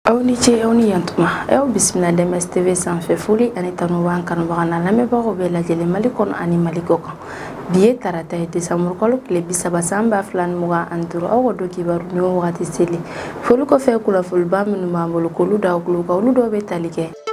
aw ni ce aw ni yantuma aw bismillah DMS TV sanfɛ foli ani tanu b'an kanubaga n'a lamɛnbagaw bɛɛ lajɛlen Mali kɔnɔ ani Mali kɔ kan bi ye tarata ye décembre kalo tile 30 san 2025 aw ka don kibaru ni wagati seli foli kɔfɛ kunnafoniba minnu b'an bolo k'olu da kulo kan olu dɔw bɛ tali kɛ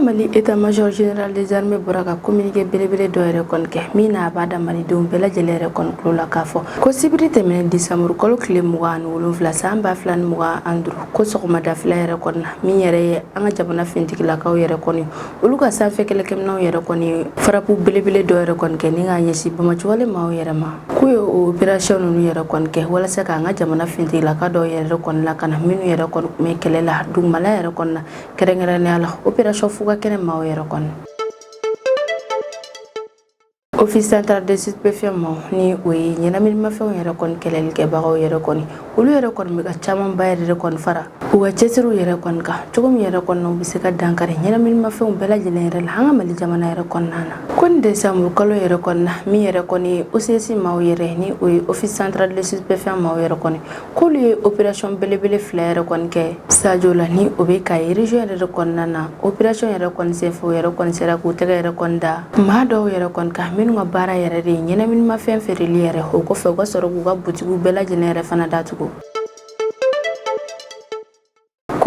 Mali état-major général des armées bɔra ka communiqué belebele dɔ yɛrɛ kɔni kɛ min n'a b'a da malidenw bɛɛ lajɛlen yɛrɛ kɔni kulo la k'a fɔ ko sibiri tɛmɛnen décembre kalo tile 27 san 2025 ko sɔgɔmada fila yɛrɛ kɔni na min yɛrɛ ye an ka jamana fintigilakaw yɛrɛ kɔni olu ka sanfɛ kɛlɛkɛminɛw yɛrɛ kɔni farapu belebele dɔ yɛrɛ kɔni kɛ ni k'a ɲɛsin bamajuwale maaw yɛrɛ ma k'u ye o opération ninnu yɛrɛ kɔni kɛ walasa k'an ka jamana fintigilaka dɔw yɛrɛ kɔni lakana minnu yɛrɛ kɔni tun bɛ kɛlɛ la dugumala yɛrɛ kɔni na kɛrɛnkɛrɛnnenya la opération fuga kɛnɛ maaw yɛrɛ kɔni Office central de stupéfiants ni o ye ɲɛnaminimafɛnw yɛrɛ kɔni kɛlɛlikɛbagaw yɛrɛ kɔni olu yɛrɛ kɔni bɛ ka camanba yɛrɛ kɔni fara u ka cɛsiriw yɛrɛ kɔni kan cogo min yɛrɛ kɔni u bɛ se ka dankari ɲɛnaminimafɛnw bɛɛ lajɛlen yɛrɛ la an ka Mali jamana yɛrɛ kɔnɔna na ko ni décembre kalo yɛrɛ kɔni na min yɛrɛ kɔni ye OCS maaw yɛrɛ ni o ye Office central de stupéfiants maaw yɛrɛ kɔni k'olu ye opération belebele fila yɛrɛ kɔni kɛ Sadio la ni o bɛ ka ye région yɛrɛ kɔnɔna na opération yɛrɛ kɔni senfɛ o yɛrɛ kɔni sera k'u tɛgɛ yɛrɛ kɔni da maa dɔw yɛrɛ kɔni kan minnu ka baara yɛrɛ de ye ɲɛnaminimafɛn feereli yɛrɛ o kɔfɛ u ka sɔrɔ k'u ka butigiw bɛɛ lajɛlen yɛrɛ fana datugu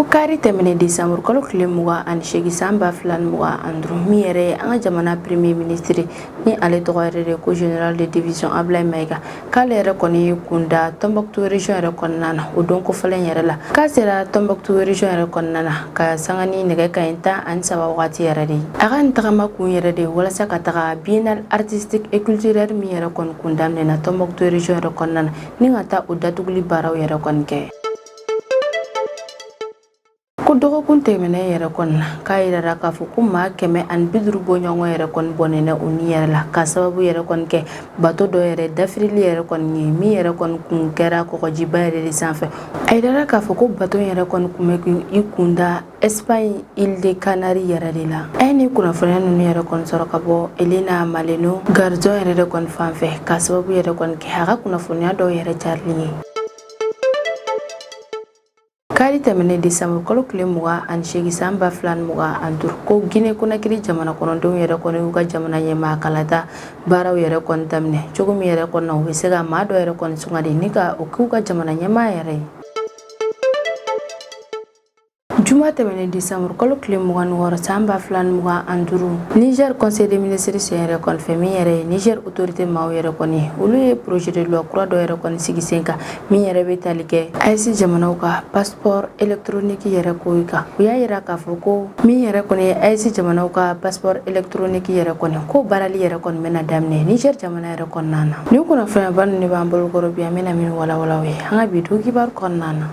ko kari tɛmɛnen décembre kalo tile 28 san 2025 min yɛrɛ ye an ka jamana premier ministre ni ale tɔgɔ yɛrɛ de ko général de division Ablaye Mayiga k'ale yɛrɛ kɔni ye kunda Tombouctou région yɛrɛ kɔnɔna na o don kɔfɛlen yɛrɛ la k'a sera Tombouctou région yɛrɛ kɔnɔna na ka sanga ni nɛgɛ kanɲɛ 13 wagati yɛrɛ de a ka nin tagama kun yɛrɛ de walasa ka taga biennale artistique et culturel min yɛrɛ kɔni kun daminɛna Tombouctou région yɛrɛ kɔnɔna na ni ka taa o datuguli baaraw yɛrɛ kɔni kɛ ko dɔgɔkun tɛmɛnen yɛrɛ kɔni na k'a yirara k'a fɔ ko maa 150 bɔɲɔgɔn yɛrɛ kɔni bɔnɛnɛ u ni yɛrɛ la ka sababu yɛrɛ kɔni kɛ bato dɔ yɛrɛ dafirili yɛrɛ kɔni ye min yɛrɛ kɔni kun kɛra kɔgɔjiba yɛrɛ de sanfɛ a yirara k'a fɔ ko bato yɛrɛ kɔni kun bɛ i kunda Espagne île de Canaries yɛrɛ de la a ye ni kunnafoniya ninnu yɛrɛ kɔni sɔrɔ ka bɔ Elena Maleno Garzon yɛrɛ de kɔni fanfɛ ka sababu yɛrɛ kɔni kɛ a ka kunnafoniya dɔw yɛrɛ carili ye kari tɛmɛnen décembre kalo tile 28 san 2025 ko Guinée Conakry jamana kɔnɔdenw yɛrɛ kɔni y'u ka jamana ɲɛmaa kalata baaraw yɛrɛ kɔni daminɛ cogo min yɛrɛ kɔni na u bɛ se ka maa dɔ yɛrɛ kɔni sugandi ni ka o k'u ka jamana ɲɛmaa yɛrɛ ye Juma tɛmɛnen décembre kalo tile 26 san 2025 Niger conseil des ministres sen yɛrɛ kɔni fɛ min yɛrɛ ye Niger autorité maaw yɛrɛ kɔni olu ye projet de loi kura dɔ yɛrɛ kɔni sigi sen kan min yɛrɛ bɛ tali kɛ AES jamanaw ka passeport électronique yɛrɛ ko kan u y'a yira k'a fɔ ko min yɛrɛ kɔni ye AES jamanaw ka passeport électronique yɛrɛ kɔni ko baarali yɛrɛ kɔni bɛna daminɛ Niger jamana yɛrɛ kɔnɔna na ni kunnafoniya ninnu de b'an bolo kɔrɔ bi an bɛna min walawala ye an ka bi du kibaru kɔnɔna na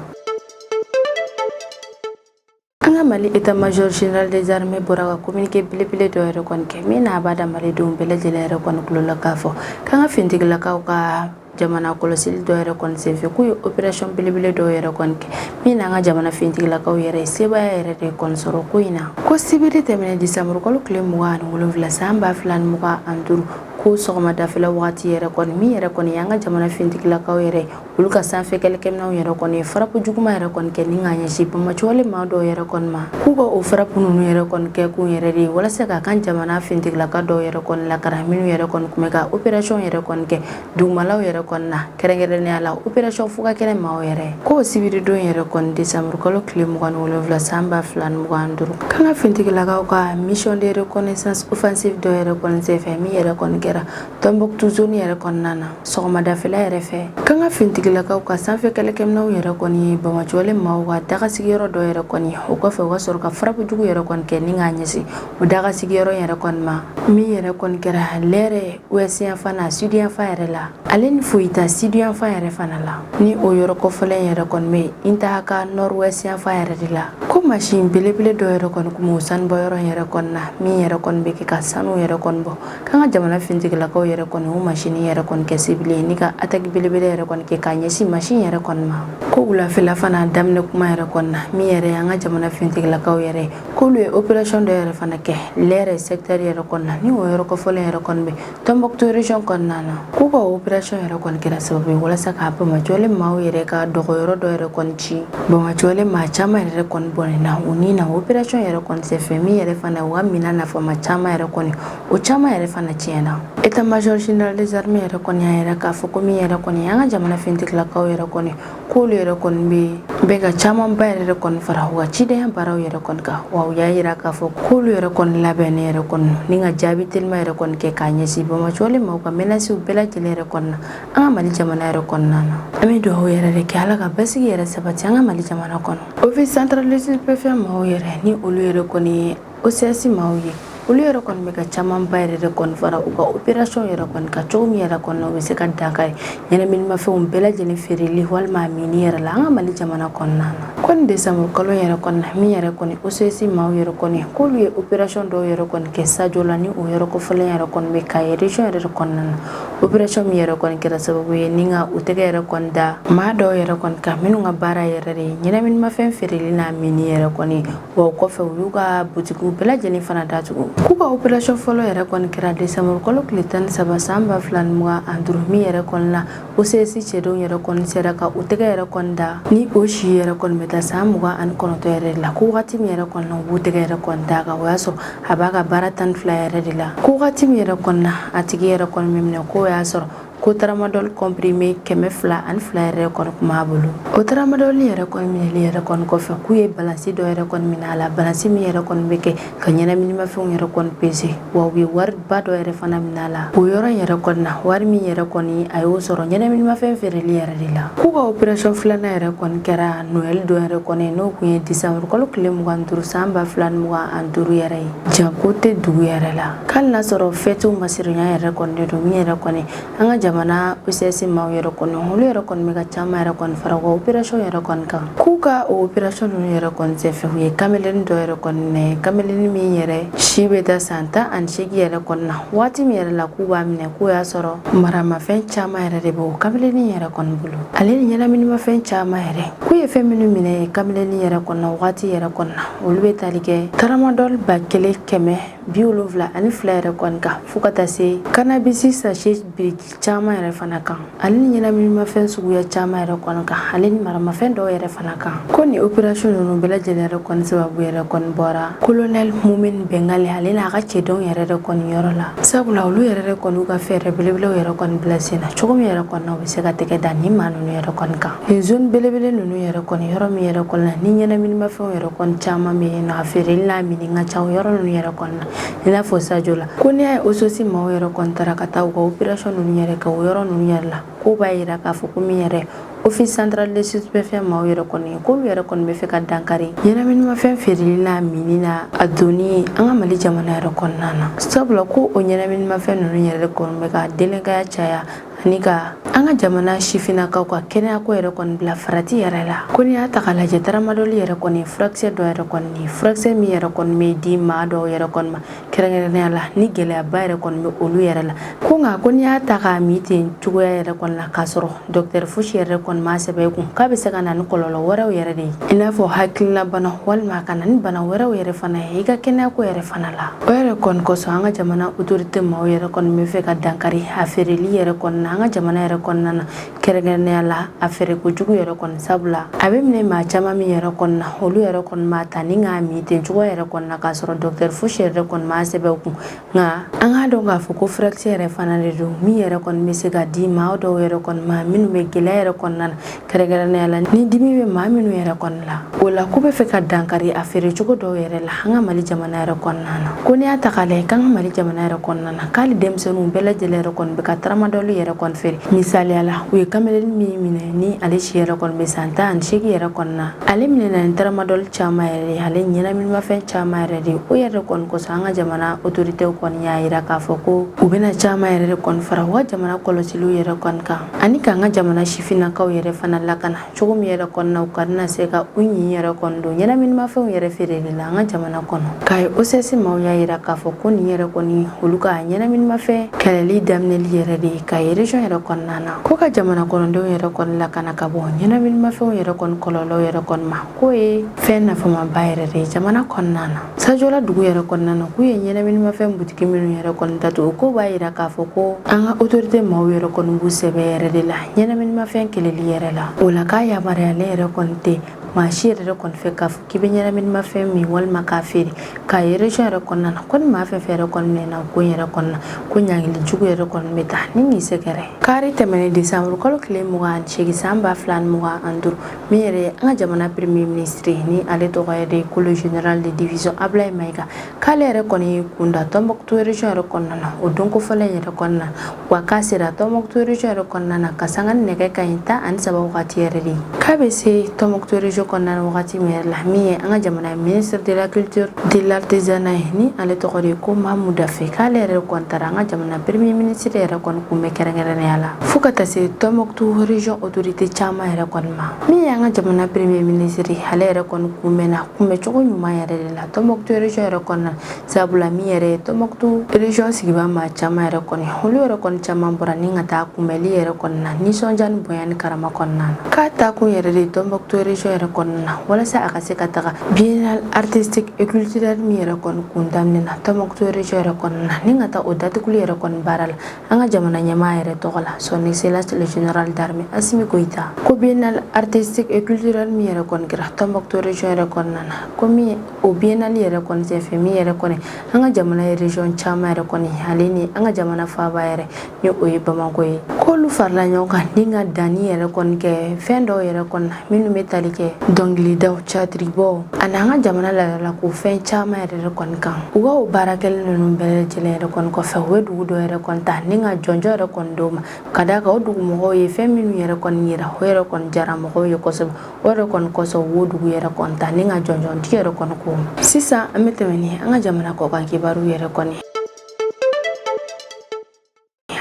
an ka Mali état-major général des armées bɔra ka communiqué belebele dɔ yɛrɛ kɔni kɛ min n'a b'a da malidenw bɛɛ lajɛlen yɛrɛ kɔni kulo la k'a fɔ k'an ka fintigilakaw ka jamana kɔlɔsili dɔ yɛrɛ kɔni senfɛ k'u ye opération belebele dɔ yɛrɛ kɔni kɛ min n'an ka jamana fintigilakaw yɛrɛ ye sebaya yɛrɛ de kɔni sɔrɔ ko in na ko sibiri tɛmɛnen décembre kalo tile 27 san 2025 ko sɔgɔmadafɛla wagati yɛrɛ kɔni min yɛrɛ kɔni y'an ka jamana fintigilakaw yɛrɛ olu ka sanfɛ kɛlɛkɛminɛw yɛrɛ kɔni farapu juguman yɛrɛ kɔni kɛ ni k'a ɲɛsin bamajuwale maa dɔw yɛrɛ kɔni ma k'u ka o farapu ninnu yɛrɛ kɔni kɛ kun yɛrɛ de ye walasa k'a kan jamana fintigilaka dɔw yɛrɛ kɔni lakara minnu yɛrɛ kɔni kun bɛ ka opération yɛrɛ kɔni kɛ dugumalaw yɛrɛ kɔni na kɛrɛnkɛrɛnnenya la opération fuga kɛnɛ maaw yɛrɛ k'o sibiri don yɛrɛ kɔni décembre kalo tile 27 san 2025 k'an ka fintigilakaw ka mission de reconnaissance offensive dɔ yɛrɛ kɔni senfɛ min yɛrɛ kɔni kɛra Tombouctou zone yɛrɛ kɔnɔna na sɔgɔmadafɛla yɛrɛ fɛ k'an ka fintigilakaw ka sanfɛ kɛlɛkɛminɛw yɛrɛ kɔni ye bamajuwale maaw ka dagasigiyɔrɔ dɔ yɛrɛ kɔni o kɔfɛ u ka sɔrɔ ka farapu jugu yɛrɛ kɔni kɛ ni k'a ɲɛsin o dagasigiyɔrɔ yɛrɛ kɔni ma min yɛrɛ kɔni kɛra lɛrɛ ouest yanfan na sud yanfan yɛrɛ la ale ni foyita sud yanfan yɛrɛ fana la ni o yɔrɔ kɔfɛlen yɛrɛ kɔni bɛ Intahaka nord ouest yanfan yɛrɛ de la ko machine belebele dɔ yɛrɛ kɔni kun b'o sanubɔyɔrɔ yɛrɛ kɔni na min yɛrɛ kɔni bɛ kɛ ka sanu yɛrɛ kɔni bɔ k'an ka jamana fintigilakaw yɛrɛ kɔni o machine yɛrɛ kɔni kɛ sibile ye ni ka attaque belebele yɛrɛ kɔni kɛ k'a ɲɛsin machine yɛrɛ kɔni ma ko wulafɛla fana daminɛ kuma yɛrɛ kɔni na min yɛrɛ an ka jamana fintigilakaw yɛrɛ k'olu ye opération dɔ yɛrɛ fana kɛ lɛrɛ secteur yɛrɛ kɔni na ni o yɔrɔ kɔfɛlen yɛrɛ kɔni bɛ Tombouctou région kɔnɔna na ko k'u ka operation yɛrɛ kɔni kɛra sababu ye walasa ka Bamajɔlen maaw yɛrɛ ka dɔgɔyɔrɔ dɔ yɛrɛ kɔni ci. Bamajɔlen maa caman yɛrɛ kɔni bɔnɛna u ni na operation yɛrɛ kɔni senfɛ min yɛrɛ fana u ka mina nafama caman yɛrɛ kɔni o caman yɛrɛ fana tiɲɛna. État major général des armées yɛrɛ kɔni y'a yɛrɛ k'a fɔ ko min yɛrɛ kɔni an ka jamana fintigilakaw yɛrɛ kɔni k'olu yɛrɛ kɔni bɛ ka camanba yɛrɛ kɔni fara u ka cidenya baaraw yɛrɛ kɔni kan wa u y'a yira k'a fɔ k'olu yɛrɛ kɔni labɛnnen yɛrɛ kɔni ni ka jaabi telima yɛrɛ kɔni kɛ k'a ɲɛsin Bamajɔlen maaw ka menaces bɛɛ lajɛlen yɛrɛ kɔni na an ka Mali jamana yɛrɛ kɔnɔna na. An bɛ dugawu yɛrɛ de kɛ Ala ka basigi yɛrɛ sabati an ka Mali jamana kɔnɔ. Office centralisé préfet maaw yɛrɛ ni olu yɛrɛ kɔni ye OCS maaw ye olu yɛrɛ kɔni bɛ ka camanba yɛrɛ de kɔni fara u ka operation yɛrɛ kɔni ka cogo min yɛrɛ kɔni na u bɛ se ka dankari ɲɛnaminimafɛnw bɛɛ lajɛlen feereli walima a mini yɛrɛ la an ka Mali jamana kɔnɔna na. Ko ni décembre kalo yɛrɛ kɔni na min yɛrɛ kɔni OCS maaw yɛrɛ kɔni k'olu ye operation dɔw yɛrɛ kɔni kɛ Sajo la ni o yɔrɔ kɔfɛlen yɛrɛ kɔni bɛ Kayi région yɛrɛ de kɔnɔna na. Operation min yɛrɛ kɔni kɛra sababu ye ni ka u tɛgɛ yɛrɛ kɔni da maa dɔw yɛrɛ kɔni kan minnu ka baara yɛrɛ de ye ɲɛnaminimafɛn feereli n'a mini yɛrɛ kɔni wa o kɔfɛ u y'u ka butigiw bɛɛ lajɛlen fana datugu. K'u ka operation fɔlɔ yɛrɛ kɔni kɛra décembre kalo tile 13 san 2025 min yɛrɛ kɔni na OCS cɛdenw yɛrɛ kɔni sera ka u tɛgɛ yɛrɛ kɔni da ni o si yɛrɛ kɔni bɛ taa san 29 yɛrɛ de la ko wagati min yɛrɛ kɔni na u b'u tɛgɛ yɛrɛ kɔni da kan o y'a sɔrɔ a b'a ka baara 12 yɛrɛ de la ko wagati min yɛrɛ kɔni na a tigi yɛrɛ kɔni bɛ minɛ ko y'a sɔrɔ ko tramadol comprimé 202 yɛrɛ kɔni kun b'a bolo. O tramadol yɛrɛ kɔni minɛli yɛrɛ kɔni kɔfɛ k'u ye balansi dɔ yɛrɛ kɔni minɛ a la balansi min yɛrɛ kɔni bɛ kɛ ka ɲɛnaminimafɛnw yɛrɛ kɔni peser wa u ye wariba dɔ yɛrɛ fana minɛ a la o yɔrɔ yɛrɛ kɔni na wari min yɛrɛ kɔni a y'o sɔrɔ ɲɛnaminimafɛn feereli yɛrɛ de la. K'u ka operation filanan yɛrɛ kɔni kɛra Noël dɔ yɛrɛ kɔni n'o kun ye décembre kalo tile 25 san 2025 yɛrɛ ye janko tɛ dugu yɛrɛ la k'ali n'a sɔrɔ fêtew masironya yɛrɛ kɔni de don min yɛrɛ kɔni an ka jamana OCS maaw yɛrɛ kɔni olu yɛrɛ kɔni bɛ ka caman yɛrɛ kɔni fara u ka operation yɛrɛ kɔni kan k'u ka o operation ninnu yɛrɛ kɔni senfɛ u ye kamelenin dɔ yɛrɛ kɔni minɛ kamelenin min yɛrɛ si bɛ taa san 18 yɛrɛ kɔni na waati min yɛrɛ la k'u b'a minɛ k'o y'a sɔrɔ maramafɛn caman yɛrɛ de bɛ o kamelenin yɛrɛ kɔni bolo ale ni ɲɛnaminimafɛn caman yɛrɛ k'u ye fɛn minnu minɛ kamelenin yɛrɛ kɔni na waati yɛrɛ kɔni na olu bɛ tali kɛ tramadol 1,172 yɛrɛ kɔni kan fo ka taa se cannabis sachet biriki caman yɛrɛ fana kan ale ni ɲɛnaminimafɛn suguya caman yɛrɛ kɔni kan ale ni maramafɛn dɔw yɛrɛ fana kan ko ni operation ninnu bɛɛ lajɛlen yɛrɛ kɔni sababu yɛrɛ kɔni bɔra colonel Mumin Bengali ale n'a ka cɛdenw yɛrɛ de kɔni yɔrɔ la sabula olu yɛrɛ de kɔni ka fɛɛrɛ belebelew yɛrɛ kɔni bila sen na cogo min yɛrɛ kɔni na u bɛ se ka tɛgɛ da ni maa ninnu yɛrɛ kɔni kan nin zone belebele ninnu yɛrɛ kɔni yɔrɔ min yɛrɛ kɔni na ni ɲɛnaminimafɛnw yɛrɛ kɔni caman bɛ yen nɔ a feereli n'a mini ka ca o yɔrɔ ninnu yɛrɛ kɔni na i n'a fɔ Sajo la ko n'i y'a ye OCS maaw yɛrɛ kɔni taara ka taa u ka operation ninnu yɛrɛ kɛ o yɔrɔ ninnu yɛrɛ la ko b'a yira k'a fɔ ko min yɛrɛ office centralisé préfet maaw yɛrɛ kɔni ye k'olu yɛrɛ kɔni bɛ fɛ ka dankari ɲɛnaminimafɛn feereli n'a mini na a donni an ka Mali jamana yɛrɛ kɔnɔna na sabula ko o ɲɛnaminimafɛn ninnu yɛrɛ kɔni bɛ ka denkaya caya ani ka an ka jamana sifinnakaw ka kɛnɛyako yɛrɛ kɔni bila farati yɛrɛ la ko n'i y'a ta k'a lajɛ tramadol yɛrɛ kɔni furakisɛ dɔ yɛrɛ kɔni ye furakisɛ min yɛrɛ kɔni bɛ di maa dɔw yɛrɛ kɔni ma kɛrɛnkɛrɛnnenya la ni gɛlɛyaba yɛrɛ kɔni bɛ olu yɛrɛ la ko nka ko n'i y'a ta k'a min ten cogoya yɛrɛ kɔni la k'a sɔrɔ docteur fosi yɛrɛ kɔni m'a sɛbɛn i kun k'a bɛ se ka na ni kɔlɔlɔ wɛrɛw yɛrɛ de ye i n'a fɔ hakilinabana walima ka na ni bana wɛrɛw yɛrɛ fana ye i ka kɛnɛyako yɛrɛ fana la o yɛrɛ kɔni kosɔn an ka jamana autorité maaw yɛrɛ kɔni bɛ fɛ ka dankari a feereli yɛrɛ kɔni na an ka jamana yɛrɛ kɔnɔna na kɛrɛnkɛrɛnnenya la a feere kojugu yɛrɛ kɔni sabula a bɛ minɛ maa caman min yɛrɛ kɔni na olu yɛrɛ kɔni b'a ta ni k'a min ten cogo yɛrɛ kɔni na k'a sɔrɔ docteur fosi yɛrɛ kɔni m'a sɛbɛn u kun nka an k'a dɔn k'a fɔ ko furakisɛ yɛrɛ fana de don min yɛrɛ kɔni bɛ se ka di maa dɔw yɛrɛ kɔni ma minnu bɛ gɛlɛya yɛrɛ kɔnɔna na kɛrɛnkɛrɛnnenya la ni dimi bɛ maa minnu yɛrɛ kɔni la o la k'u bɛ fɛ ka dankari a feere cogo dɔw yɛrɛ la an ka Mali jamana yɛrɛ kɔnɔna na ko n'i y'a ta k'a lajɛ k'an ka Mali jamana yɛrɛ kɔnɔna na k'ale denmisɛnninw bɛɛ lajɛlen yɛrɛ kɔni bɛ ka tramadol yɛrɛ kɔni feere misaliya la u ye kamelenin min minɛ ni ale si yɛrɛ kɔni bɛ san 18 yɛrɛ kɔni na ale minɛna ni tramadol caman yɛrɛ ye ale ɲɛnaminimafɛn caman yɛrɛ de o yɛrɛ kɔni kosɔn an ka jamana autoritéw kɔni y'a yira k'a fɔ ko u bɛna caman yɛrɛ de kɔni fara u ka jamana kɔlɔsiliw yɛrɛ kɔni kan ani k'an ka jamana sifinnakaw yɛrɛ fana lakana cogo min yɛrɛ kɔni na u ka na se ka u ɲin yɛrɛ kɔni don ɲɛnaminimafɛnw yɛrɛ feereli la an ka jamana kɔnɔ k'a ye OCS maaw y'a yira k'a fɔ ko nin yɛrɛ kɔni olu ka ɲɛnaminimafɛn kɛlɛli daminɛli yɛrɛ de ye k'a ye région yɛrɛ kɔnɔna kɔnɔna ko ka jamana kɔnɔdenw yɛrɛ kɔni lakana ka bɔ ɲɛnaminimafɛnw yɛrɛ kɔni kɔlɔlɔw yɛrɛ kɔni ma k'o ye fɛn nafamaba yɛrɛ de ye jamana kɔnɔna na Sajola dugu yɛrɛ kɔnɔna na k'u ye ɲɛnaminimafɛn butigi minnu yɛrɛ kɔni datugu ko b'a yira k'a fɔ ko an ka autorité maaw yɛrɛ kɔni b'u sɛbɛ yɛrɛ de la ɲɛnaminimafɛn keleli yɛrɛ la o la k'a yamaruyalen yɛrɛ kɔni tɛ maa si yɛrɛ kɔni fɛ k'a fɔ k'i bɛ ɲɛnaminimafɛn min walima k'a feere k'a ye région yɛrɛ kɔnɔna na ko ni maa fɛn fɛn yɛrɛ kɔni mɛnna ko yɛrɛ kɔnɔna ko ɲangili jugu yɛrɛ kɔni bɛ taa ni nin sɛgɛrɛ kari tɛmɛnen décembre kalo tile 28 san 2025 min yɛrɛ ye an ka jamana premier ministre ni ale tɔgɔ yɛrɛ de Kolo général de division Ablaye Mayiga k'ale yɛrɛ kɔni ye kunda Tombouctou région yɛrɛ kɔnɔna na o donko fɔlɔ yɛrɛ kɔnɔna wa k'a sera Tombouctou région yɛrɛ kɔnɔna na ka sanga nɛgɛ kanɲɛ 13 wagati yɛrɛ de k'a bɛ se Tombouctou région kɔnɔna na wagati min yɛrɛ la min ye an ka jamana ministre de la culture de l'artisanat ye ni ale tɔgɔ de ko Mahamu Dafe k'ale yɛrɛ kɔni taara an ka jamana premier ministre yɛrɛ kɔni kunbɛ kɛrɛnkɛrɛnnenya la fo ka taa se Tombouctou région autorité caman yɛrɛ kɔni ma min ye an ka jamana premier ministre ale yɛrɛ kɔni kunbɛnna kunbɛcogo ɲuman yɛrɛ de la Tombouctou région yɛrɛ kɔni na sabula min yɛrɛ ye Tombouctou région sigibaa maa caman yɛrɛ kɔni olu yɛrɛ kɔni caman bɔra ni ka taa kunbɛli yɛrɛ kɔni na nisɔndiya ni bonya ni karama kɔnɔna na k'a taa kun yɛrɛ de Tombouctou région yɛrɛ kɔni na walasa a ka se ka taga biennale artistique et culturel min yɛrɛ kɔni kun daminɛna Tombouctou région yɛrɛ kɔni na ni ka taa o datuguli yɛrɛ kɔni baara la an ka jamana ɲɛmaa yɛrɛ tɔgɔ la son excellence le général d'armée Assimi Goïta ko biennale artistique et culturel min yɛrɛ kɔni kɛra Tombouctou région yɛrɛ kɔnɔna na ko min o biennale yɛrɛ kɔni senfɛ min yɛrɛ kɔni an ka jamana ye région caman yɛrɛ kɔni ale ni an ka jamana faaba yɛrɛ ni o ye Bamako ye k'olu farala ɲɔgɔn kan ni ka danni yɛrɛ kɔni kɛ fɛn dɔw yɛrɛ kɔni na minnu bɛ tali kɛ dɔnkilidaw catiribɔ ani an ka jamana laadala ko fɛn caman yɛrɛ kɔni kan u ka o baarakɛlen ninnu bɛɛ lajɛlen yɛrɛ kɔni kɔfɛ u ye dugu dɔ yɛrɛ kɔni ta ni ka jɔnjɔ yɛrɛ kɔni d'o ma ka d'a kan o dugumɔgɔw ye fɛn minnu yɛrɛ kɔni yira o yɛrɛ kɔni jara mɔgɔw ye kosɛbɛ o yɛrɛ kɔni kɔsɔn u y'o dugu yɛrɛ kɔni ta ni ka jɔnjɔntigi yɛrɛ kɔni k'o ma sisan an bɛ tɛmɛ ni an ka jamana kɔkan kibaru yɛrɛ kɔni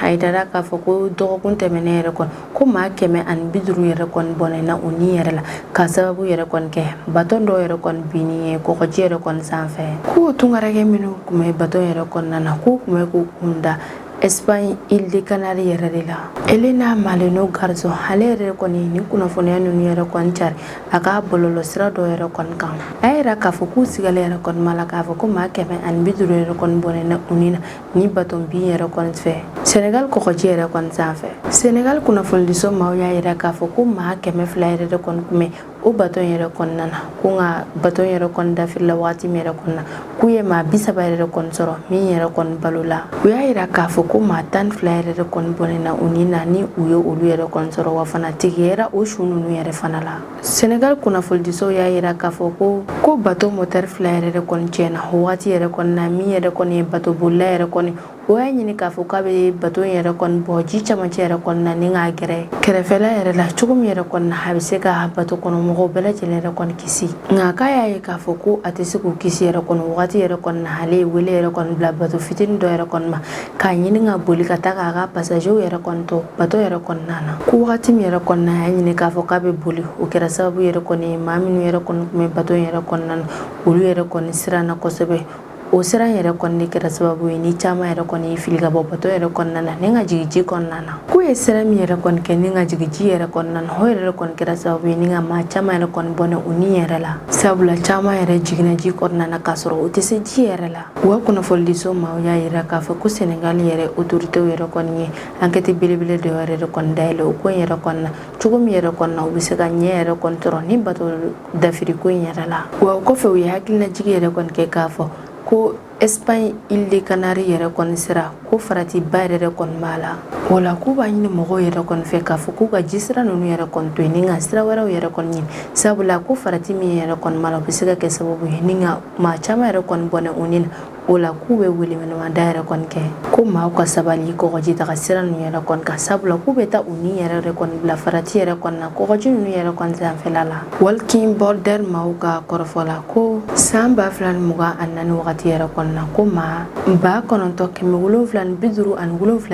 a yirala k'a fɔ ko dɔgɔkun tɛmɛnen yɛrɛ kɔni ko maa 150 yɛrɛ kɔni bɔnɛna u ni yɛrɛ la ka sababu yɛrɛ kɔni kɛ baton dɔw yɛrɛ kɔni binni ye kɔgɔji yɛrɛ kɔni sanfɛ k'o tunkarakɛ minnu kun bɛ baton yɛrɛ kɔnɔna na k'u kun bɛ k'u kunda Espagne île de Canaries yɛrɛ de la Elena Maleno Garzo ale yɛrɛ kɔni ni kunnafoniya ninnu yɛrɛ kɔni cari a ka bɔlɔlɔ sira dɔ yɛrɛ kɔni kan a yɛrɛ k'a fɔ k'u sigalen yɛrɛ kɔni ma la k'a fɔ ko maa 150 yɛrɛ kɔni bɔnɛna u ni na ni baton bin yɛrɛ kɔni fɛ Sénégal kɔgɔji yɛrɛ kɔni sanfɛ Sénégal kunnafonidiso maaw y'a yira k'a fɔ ko maa 200 yɛrɛ de kɔni kun bɛ o baton yɛrɛ kɔnɔna na ko nka baton yɛrɛ kɔni dafirila waati min yɛrɛ kɔnɔna na k'u ye maa 30 yɛrɛ kɔni sɔrɔ min yɛrɛ kɔni balo la u y'a yira k'a fɔ ko maa 12 yɛrɛ de kɔni bɔnɛna u ni na ni u ye olu yɛrɛ kɔni sɔrɔ wa fana tigiyara o su ninnu yɛrɛ fana la Sénégal kunnafonidiso y'a yira k'a fɔ ko baton moteur 2 yɛrɛ de kɔni tiɲɛna o waati yɛrɛ kɔni na min yɛrɛ kɔni ye baton bolila yɛrɛ kɔni o y'a ɲini k'a fɔ k'a bɛ baton yɛrɛ kɔni bɔ ji camancɛ yɛrɛ kɔni na ni k'a gɛrɛ kɛrɛfɛla yɛrɛ la cogo min yɛrɛ kɔni na a bɛ se ka baton kɔnɔ mɔgɔw bɛɛ lajɛlen yɛrɛ kɔni kisi nka k'a y'a ye k'a fɔ ko a tɛ se k'u kisi yɛrɛ kɔni wagati yɛrɛ kɔni na ale ye wele yɛrɛ kɔni bila baton fitinin dɔ yɛrɛ kɔni ma k'a ɲini ka boli ka taa k'a ka passager yɛrɛ kɔni to baton yɛrɛ kɔnɔna na ko wagati min yɛrɛ kɔni na a y'a ɲini k'a fɔ k'a bɛ boli o kɛra sababu yɛrɛ kɔni ye maa minnu yɛrɛ kɔni tun bɛ baton yɛrɛ kɔnɔna na olu yɛrɛ kɔni siranna kosɛbɛ o siran yɛrɛ kɔni de kɛra sababu ye ni caman yɛrɛ kɔni ye fili ka bɔ baton yɛrɛ kɔnɔna na ni ka jigin ji kɔnɔna na k'u ye siran min yɛrɛ kɔni kɛ ni ka jigin ji yɛrɛ kɔnɔna na o yɛrɛ kɔni kɛra sababu ye ni ka maa caman yɛrɛ kɔni bɔnɛ u ni yɛrɛ la sabula caman yɛrɛ jiginna ji kɔnɔna na k'a sɔrɔ u tɛ se ji yɛrɛ la u ka kunnafonidiso maaw y'a yira k'a fɔ ko Sénégal yɛrɛ autoritéw yɛrɛ kɔni ye enquête belebele dɔ yɛrɛ de kɔni dayɛlɛ o ko in yɛrɛ kɔni na cogo min yɛrɛ kɔni na u bɛ se ka ɲɛ yɛrɛ kɔni sɔrɔ ni baton dafiri ko in yɛrɛ la wa o kɔfɛ u ye hakilinajigi yɛrɛ kɔni kɛ k'a fɔ ko Espagne île de Canaries yɛrɛ kɔni sera ko faratiba yɛrɛ kɔni b'a la o la k'u b'a ɲini mɔgɔw yɛrɛ kɔni fɛ k'a fɔ k'u ka ji sira ninnu yɛrɛ kɔni to yen ni ka sira wɛrɛw yɛrɛ kɔni ɲini sabula ko farati min yɛrɛ kɔni b'a la o bɛ se ka kɛ sababu ye ni ka maa caman yɛrɛ kɔni bɔnɛ u ni na o la k'u bɛ welewelemada yɛrɛ kɔni kɛ ko maaw ka sabali kɔgɔji taga sira ninnu yɛrɛ kɔni kan sabula k'u bɛ taa u ni yɛrɛ de kɔni bila farati yɛrɛ kɔni na kɔgɔji ninnu yɛrɛ kɔni sanfɛla la Walking Border maaw ka kɔrɔfɔ la ko san 2024 wagati yɛrɛ kɔni na ko maa 9,757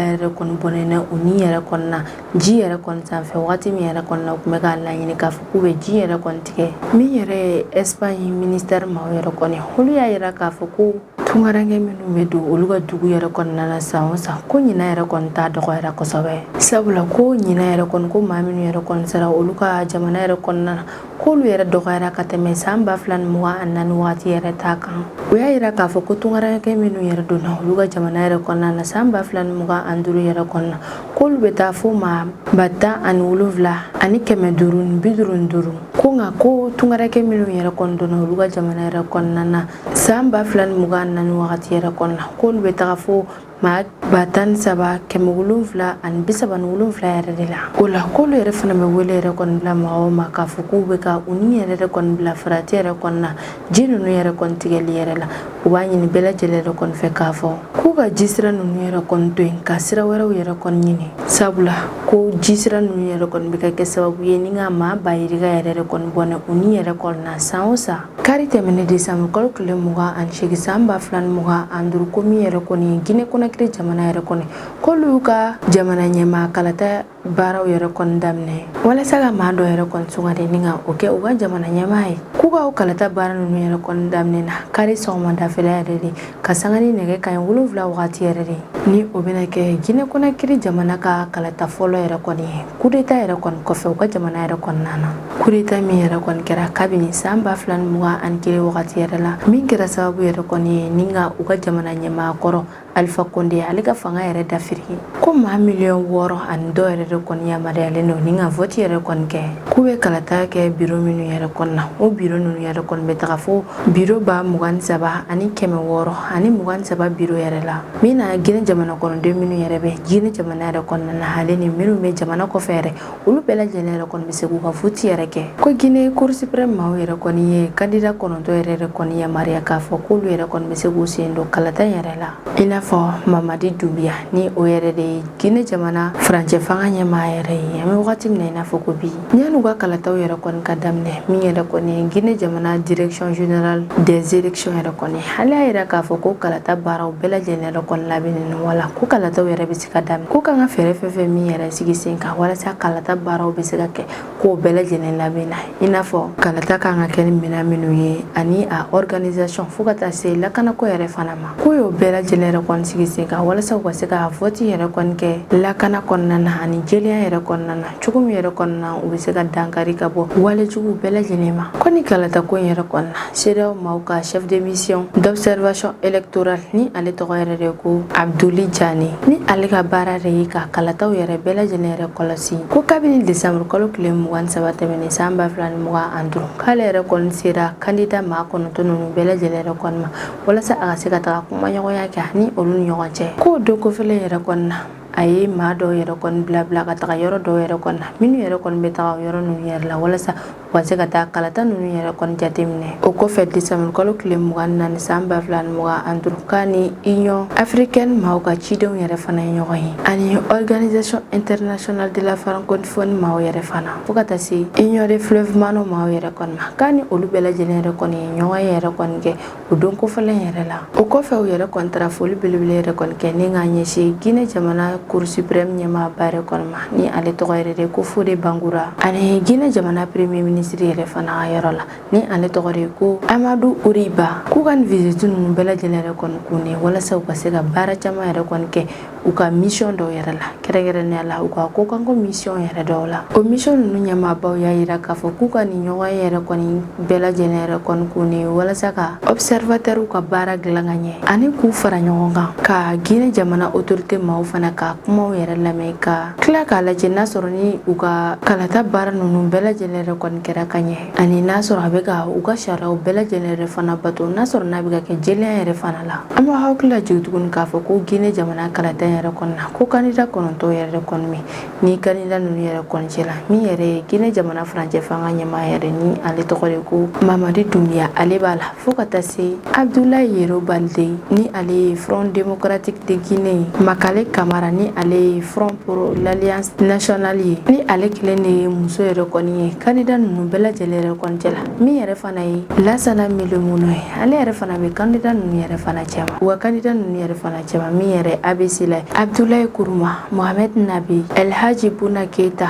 yɛrɛ kɔni bɔnɛna u ni yɛrɛ kɔni na ji yɛrɛ kɔni sanfɛ wagati min yɛrɛ kɔni na u tun bɛ k'a laɲini k'a fɔ k'u bɛ ji yɛrɛ kɔni tigɛ min yɛrɛ ye Espagne ministère maaw yɛrɛ kɔni olu y'a yira k'a fɔ ko tungarange minnu bɛ don olu ka dugu yɛrɛ kɔnɔna na san o san ko ɲina yɛrɛ kɔni t'a dɔgɔyara kosɛbɛ sabula ko ɲina yɛrɛ kɔni ko maa minnu yɛrɛ kɔni sera olu ka jamana yɛrɛ kɔnɔna na k'olu yɛrɛ dɔgɔyara ka tɛmɛ san 2024 waati yɛrɛ t'a kan o y'a yira k'a fɔ ko tungarange minnu yɛrɛ donna olu ka jamana yɛrɛ kɔnɔna na san 2025 yɛrɛ kɔnɔna k'olu bɛ taa fo maa 17,555 ko nka ko tungarange minnu yɛrɛ kɔni donna olu ka jamana yɛrɛ kɔnɔna na san 2024 wagati yɛrɛ kɔnɔna k'olu bɛ taga fo maa 17,737 yɛrɛ de la o la k'olu yɛrɛ fana bɛ wele yɛrɛ kɔni bila mɔgɔw ma k'a fɔ k'u bɛ ka u ni yɛrɛ kɔni bila farati yɛrɛ kɔnɔna ji ninnu yɛrɛ kɔni tigɛli yɛrɛ la u b'a ɲini bɛɛ lajɛlen yɛrɛ kɔni fɛ k'a fɔ k'u ka ji sira ninnu yɛrɛ kɔni to yen ka sira wɛrɛw yɛrɛ kɔni ɲini sabula ko ji sira ninnu yɛrɛ kɔni bɛ ka kɛ sababu ye ni ka maa bayirika yɛrɛ kɔni bɔnɛ u ni yɛrɛ kɔni na san o san kari tɛmɛnen décembre kalo tile 28 san 2025 ko min yɛrɛ kɔni ye Guinée Conakry jamana yɛrɛ kɔni k'olu y'u ka jamana ɲɛmaa kalata baaraw yɛrɛ kɔni daminɛ walasa ka maa dɔ yɛrɛ kɔni sugandi ni ka o kɛ u ka jamana ɲɛmaa ye k'u ka o kalata baara ninnu yɛrɛ kɔni daminɛ na kari sɔgɔmadafɛla yɛrɛ de ka sanga ni nɛgɛ kanɲɛ 7 wagati yɛrɛ de ni o bɛna kɛ Guinée Conakry jamana ka kalata fɔlɔ yɛrɛ kɔni ye coup d'état yɛrɛ kɔni kɔfɛ u ka jamana yɛrɛ kɔnɔna na coup d'état min yɛrɛ kɔni kɛra kabini san 2021 wagati yɛrɛ la min kɛra sababu yɛrɛ kɔni ye ni ka u ka jamana ɲɛmaa kɔrɔ Alpha Condé ale ka fanga yɛrɛ dafiri ko maa 6,000,000 ani dɔ yɛrɛ de kɔni yamaruyalen don ni ka vote yɛrɛ kɔni kɛ k'u bɛ kalata kɛ bureau minnu yɛrɛ kɔni na o bureau ninnu yɛrɛ kɔni bɛ taga fo bureau 23,000 ani 600 ani 23 bureau yɛrɛ la min na Guinée jamana kɔnɔden minnu yɛrɛ bɛ Guinée jamana yɛrɛ kɔnɔna na ale ni minnu bɛ jamana kɔfɛ yɛrɛ olu bɛɛ lajɛlen yɛrɛ kɔni bɛ se k'u ka vote yɛrɛ kɛ ko Guinée Cour suprême maaw yɛrɛ kɔni ye candidat 9 yɛrɛ kɔni yamaruya k'a fɔ k'olu yɛrɛ kɔni bɛ se k'u sen don kalata yɛrɛ la i n'a fɔ Mamadi Doumbouya ni o yɛrɛ de ye Guinée jamana furancɛ fanga ɲɛmaa yɛrɛ ye an bɛ wagati min na i n'a fɔ ko bi yan'u ka kalataw yɛrɛ kɔni ka daminɛ min yɛrɛ kɔni ye Guinée jamana direction générale des élections yɛrɛ kɔni hali y'a yira k'a fɔ ko kalata baaraw bɛɛ lajɛlen yɛrɛ kɔni labɛnnen wala ko kalataw yɛrɛ bɛ se ka daminɛ ko kan ka fɛɛrɛ fɛn fɛn min yɛrɛ sigi sen kan walasa kalata baaraw bɛ se ka kɛ k'o bɛɛ lajɛlen labɛnna i n'a fɔ kalata kan ka kɛ ni minɛn minnu ye ani a organisation fo ka taa se lakanako yɛrɛ fana ma ko y'o bɛɛ lajɛlen yɛrɛ kɔni sigi sen kan walasa u ka se ka vote yɛrɛ kɔni kɛ lakana kɔnɔna na ani jɛlenya yɛrɛ kɔnɔna na cogo min yɛrɛ kɔnɔna u bɛ se ka dankari ka bɔ walejugu bɛɛ lajɛlen ma ko ni kalata ko in yɛrɛ kɔnɔna CEDEAO maaw ka chef de mission d'observation électorale ni ale tɔgɔ yɛrɛ de ko Abdoulaye Diané ni ale ka baara de ye ka kalataw yɛrɛ bɛɛ lajɛlen yɛrɛ kɔlɔsi ko kabini décembre kalo tile 23 tɛmɛnen san 2025 k'ale yɛrɛ kɔni sera candidat maa 9 ninnu bɛɛ lajɛlen yɛrɛ kɔni ma walasa a ka se ka taga kumaɲɔgɔnya kɛ ni olu ni ɲɔgɔn cɛ k'o don kɔfɛlen yɛrɛ kɔni na a ye maa dɔw yɛrɛ kɔni bila ka taga yɔrɔ dɔw yɛrɛ kɔni na minnu yɛrɛ kɔni bɛ taga yɔrɔ ninnu yɛrɛ la walasa u ka se ka taa kalata ninnu yɛrɛ kɔni jateminɛ o kɔfɛ décembre kalo tile 24 san 2025 k'a ni Union africaine maaw ka cidenw yɛrɛ fana ye ɲɔgɔn ye ani organisation internationale de la francophonie maaw yɛrɛ fana fo ka taa se Union des fleuves mano maaw yɛrɛ kɔni ma k'a ni olu bɛɛ lajɛlen yɛrɛ kɔni ye ɲɔgɔn ye yɛrɛ kɔni kɛ o don kɔfɛlen yɛrɛ la o kɔfɛ u yɛrɛ kɔni taara foli belebele yɛrɛ kɔni kɛ ni k'a ɲɛsin Guinée jamana Cour suprême ɲɛmaaba yɛrɛ kɔni ma ni ale tɔgɔ yɛrɛ de ko Fode Bangoura ani Guinée jamana premier ministre yɛrɛ fana ka yɔrɔ la ni ale tɔgɔ de ko Amadou Ouriba k'u ka nin visite ninnu bɛɛ lajɛlen yɛrɛ kɔni kun ye walasa u ka se ka baara caman yɛrɛ kɔni kɛ u ka mission dɔw yɛrɛ la kɛrɛnkɛrɛnnenya la u ka ko kan ko mission yɛrɛ dɔw la o mission ninnu ɲɛmaabaw y'a yira k'a fɔ k'u ka nin ɲɔgɔn yɛrɛ kɔni bɛɛ lajɛlen yɛrɛ kɔni kun ye walasa ka observateur ka baara dilan ka ɲɛ ani k'u fara ɲɔgɔn kan ka Guinée jamana autorité maaw fana ka kumaw yɛrɛ lamɛn ka tila k'a lajɛ n'a sɔrɔ ni u ka kalata baara ninnu bɛɛ lajɛlen yɛrɛ kɔni kɛra ka ɲɛ ani n'a sɔrɔ a bɛ ka u ka sariyaw bɛɛ lajɛlen yɛrɛ fana bato n'a sɔrɔ n'a bɛ ka kɛ jɛlenya yɛrɛ fana la an b'a hakili lajigin tuguni k'a fɔ ko Guinée jamana kalata yɛrɛ kɔni na ko candidat 9 yɛrɛ kɔni min ni candidat ninnu yɛrɛ kɔni cɛla min yɛrɛ ye Guinée jamana furancɛ fanga ɲɛmaa yɛrɛ ni ale tɔgɔ de ko Mamadi Doumbouya ale b'a la fo ka taa se Abdoulaye Yero Baldé ni ale ye Front démocratique de Guinée Makale Camara ni ale ye Front pour l'Alliance nationale ye ni ale kelen de ye muso yɛrɛ kɔni ye candidat ninnu bɛɛ lajɛlen yɛrɛ kɔni cɛla min yɛrɛ fana ye Lassana Melemouno ye ale yɛrɛ fana bɛ candidat ninnu yɛrɛ fana cɛma wa candidat ninnu yɛrɛ fana cɛma min yɛrɛ ABC la Abdoulaye Kourouma Mohamed Nabi El Hadji Bouna Keita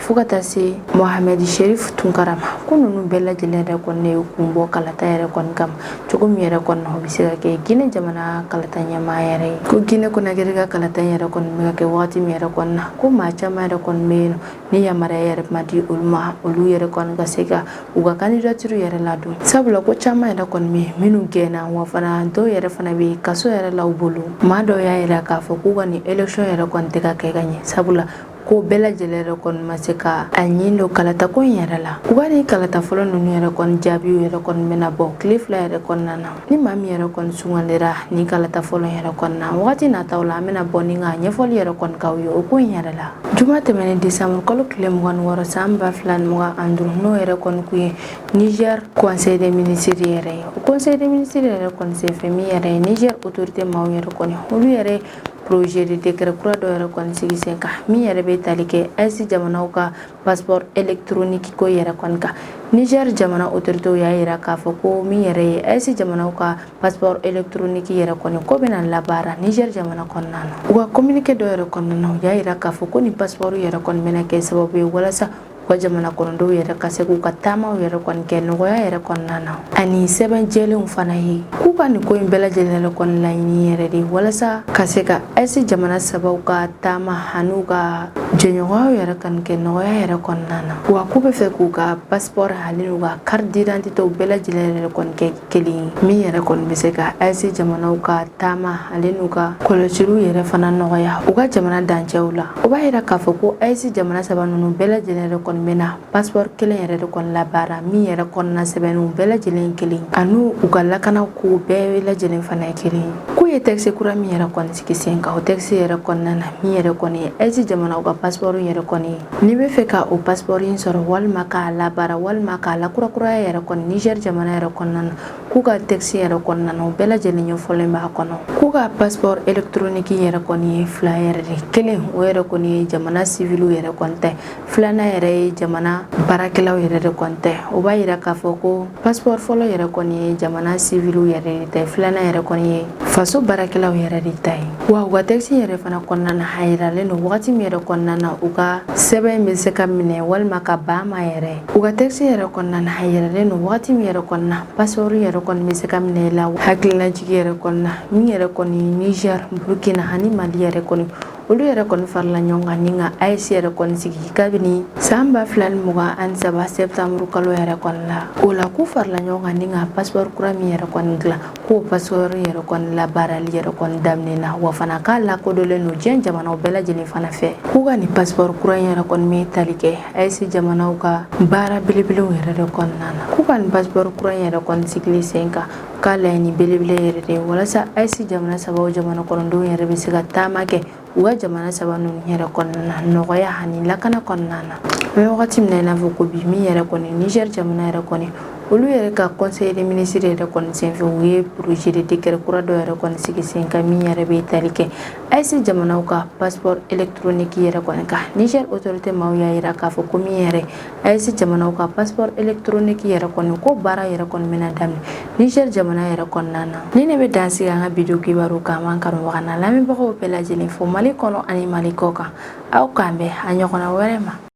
fo ka taa se Mohamed Sherif Tunkarama ko ninnu bɛɛ lajɛlen yɛrɛ kɔni ye kun bɔ kalata yɛrɛ kɔni kama cogo min yɛrɛ kɔni o bɛ se ka kɛ Guinée jamana kalata ɲɛmaa yɛrɛ ye ko Guinée Conakry ka kalata yɛrɛ kɔni bɛ ka kɛ wagati min yɛrɛ kɔni na ko maa caman yɛrɛ kɔni bɛ yen ni yamaruya yɛrɛ ma di olu ma olu yɛrɛ kɔni ka se ka u ka candidature yɛrɛ ladon sabula ko caman yɛrɛ kɔni bɛ yen minnu gɛnna wa fana dɔw yɛrɛ fana bɛ kaso yɛrɛ la u bolo maa dɔw y'a yira k'a fɔ k'u ka nin élection yɛrɛ kɔni tɛ ka kɛ ka ɲɛ sabula ko bɛɛ lajɛlen yɛrɛ kɔni ma se ka a ɲini don kalata ko in yɛrɛ la u ka ni kalata fɔlɔ ninnu yɛrɛ kɔni jaabiw yɛrɛ kɔni bɛna bɔ tile 2 yɛrɛ kɔnɔna na ni maa min yɛrɛ kɔni sugandira ni kalata fɔlɔ yɛrɛ kɔnɔna na wagati nataw la an bɛna bɔ ni ka ɲɛfɔli yɛrɛ kɔni k'aw ye o ko in yɛrɛ la juma tɛmɛnen décembre kalo tile 26 san 2025 n'o yɛrɛ kɔni kun ye Niger Conseil des ministres yɛrɛ ye o Conseil des ministres yɛrɛ kɔni senfɛ min yɛrɛ ye Niger autorité maaw yɛrɛ kɔni olu yɛrɛ projet de décret kura dɔ yɛrɛ kɔni sigi sen kan min yɛrɛ bɛ tali kɛ AES jamanaw ka passeport électronique ko yɛrɛ kɔni kan Niger jamana autorité y'a yira k'a fɔ ko min yɛrɛ ye AES jamanaw ka passeport électronique yɛrɛ kɔni ko bɛna labaara Niger jamana kɔnɔna na u ka communiqué dɔ yɛrɛ kɔnɔna na u y'a yira k'a fɔ ko ni passeport yɛrɛ kɔni bɛna kɛ sababu ye walasa u ka jamana kɔnɔdenw yɛrɛ ka se k'u ka taamaw yɛrɛ kɔni kɛ nɔgɔya yɛrɛ kɔnɔna na ani sɛbɛn jɛlenw fana ye k'u ka nin ko in bɛɛ lajɛlen yɛrɛ kɔni laɲini yɛrɛ de walasa ka se ka AES jamana sabaw ka taama an'u ka jɛɲɔgɔnyaw yɛrɛ kɔni kɛ nɔgɔya yɛrɛ kɔnɔna na wa k'u bɛ fɛ k'u ka passeport hali n'u ka carte d'identité bɛɛ lajɛlen yɛrɛ kɔni kɛ kelen ye min yɛrɛ kɔni bɛ se ka AES jamanaw ka taama hali n'u ka kɔlɔsiliw yɛrɛ fana nɔgɔya u ka jamana dancɛw la o b'a yira k'a fɔ ko AES jamana saba ninnu bɛɛ lajɛlen yɛrɛ kɔni bɛna passeport kelen yɛrɛ de kɔni labaara min yɛrɛ kɔnɔna sɛbɛnninw bɛɛ lajɛlen kelen ani u ka lakana ko bɛɛ lajɛlen fana ye kelen k'u ye texte kura min yɛrɛ kɔni sigi sen kan o texte yɛrɛ kɔnɔna na min yɛrɛ kɔni ye AES jamanaw ka passeport yɛrɛ kɔni ye n'i bɛ fɛ ka o passeport in sɔrɔ walima k'a labaara walima k'a lakurakuraya yɛrɛ kɔni Niger jamana yɛrɛ kɔnɔna na k'u ka texte yɛrɛ kɔnɔna na o bɛɛ lajɛlen ɲɛfɔlen b'a kɔnɔ k'u ka passeport électronique yɛrɛ kɔni ye fila yɛrɛ de kelen o yɛrɛ kɔni ye jamana civil yɛrɛ kɔni tɛ filanan yɛrɛ ye jamana baarakɛlaw yɛrɛ de kɔni tɛ o b'a yira k'a fɔ ko passeport fɔlɔ yɛrɛ kɔni ye jamana civil yɛrɛ de tɛ filanan yɛrɛ kɔni ye faso baarakɛlaw yɛrɛ de ta ye wa u ka texte yɛrɛ fana kɔnɔna na a yiralen don wagati min yɛrɛ kɔnɔna na u ka sɛbɛn bɛ se ka minɛ walima ka ban ma yɛrɛ u ka texte yɛrɛ kɔnɔna na a yiralen don wagati min yɛrɛ kɔnɔna na passeport yɛrɛ kɔni bɛ se ka minɛ i la hakililajigi yɛrɛ kɔnɔna min yɛrɛ kɔni Niger Burkina ani Mali yɛrɛ kɔni olu yɛrɛ kɔni farala ɲɔgɔn kan ni ka AES yɛrɛ kɔni sigi kabini san 2023 septembre kalo yɛrɛ kɔni la o la k'u farala ɲɔgɔn kan ni ka passeport kura min yɛrɛ kɔni dilan k'o passeport yɛrɛ kɔni labaarali yɛrɛ kɔni daminɛna wa fana k'a lakodɔnlen don diɲɛ jamanaw bɛɛ lajɛlen fana fɛ k'u ka nin passeport kura in yɛrɛ kɔni bɛ tali kɛ AES jamanaw ka baara belebelew yɛrɛ de kɔnɔna na k'u ka nin passeport kura in yɛrɛ kɔni sigili sen kan k'a laɲini belebele yɛrɛ de walasa AES jamana sabaw jamana kɔnɔdenw yɛrɛ bɛ se ka taama kɛ u ka jamana saba ninnu yɛrɛ kɔnɔna na nɔgɔya ani lakana kɔnɔna na an bɛ wagati min na i n'a fɔ ko bi min yɛrɛ kɔni Niger jamana yɛrɛ kɔni olu yɛrɛ ka conseil des ministres yɛrɛ kɔni senfɛ u ye projet de décret kura dɔ yɛrɛ kɔni sigi sen kan min yɛrɛ bɛ tali kɛ AES jamanaw ka passeport électronique yɛrɛ kɔni kan Niger autorité maaw y'a yira k'a fɔ ko min yɛrɛ AES jamanaw ka passeport électronique yɛrɛ kɔni ko baara yɛrɛ kɔni bɛna daminɛ Niger jamana yɛrɛ kɔnɔna na ni ne bɛ dan sigi an ka video kibaru kan an kanubaga na lamɛnbagaw bɛɛ lajɛlen fo Mali kɔnɔ ani Mali kɔ kan aw k'an bɛn a ɲɔgɔnna wɛrɛ ma